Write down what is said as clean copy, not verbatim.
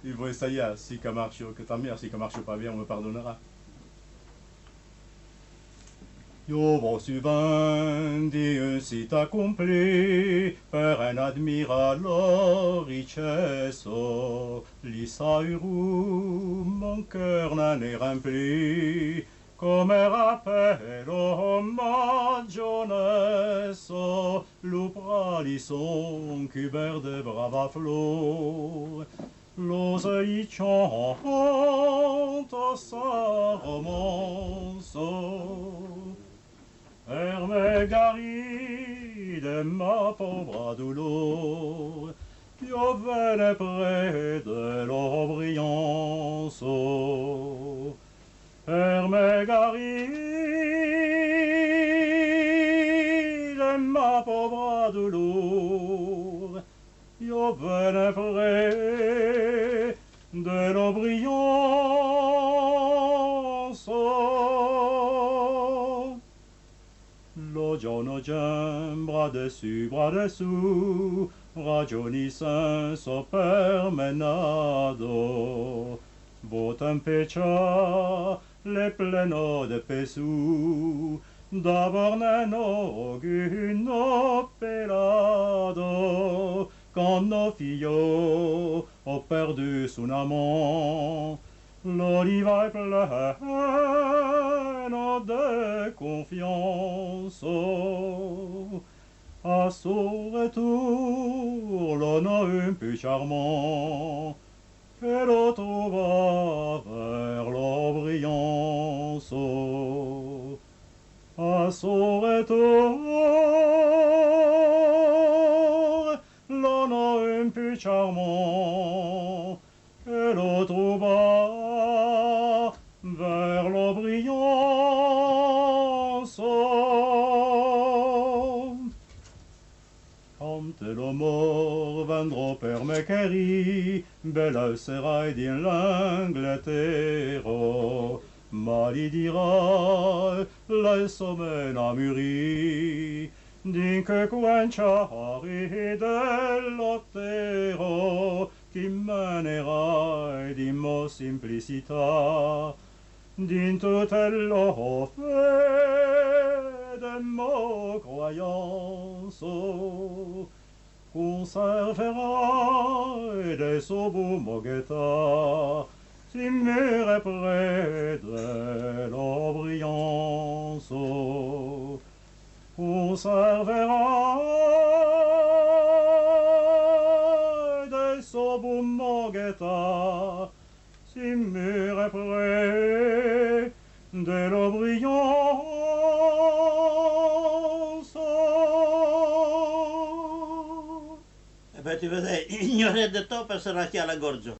Ils vont essayer, si ça marche, que tant mieux, si ça marche pas bien, on me pardonnera. Io vossi vendi un sito accompli per un admiralo ricesso, li sairu mon cœur n'en est rempli, come rappello ma gionesso, luprali son couverts de brava flor, l'oseille chante sa romanzo. Herme garide ma pauvre douleur, io venne près de l'Aubrianceau. Herme garide ma pauvre douleur, io venne près de l'Aubrianceau. Lo giorno già, bras dessous, ragioni senso permenado. Votam pecia, le pleno de pesu, d'abord neno guno pelado, quand nos filles ont perdu son amant. L'oliva è pleno de confiance. À son retour, l'on a un peu charmant, et l'autre va vers l'Aubrianceau. À son retour, l'on a un peu charmant, et l'autre va vers l'Aubrianceau. Quand le mort vendrò per me cheri, bella serai din l'Angleterre, ma li dirà la somena mûri, din che quanciari dell'Ottero, chi manerai di mo simplicità, din tutte l'offre mo croyance, conserverai des beaux moguetas, si mûres près de l'Aubrianceau. Conserverai des beaux moguetas, si mûres près de l'Aubrianceau. E poi ti vede, ignorare di to per sarà chi alla gorgio.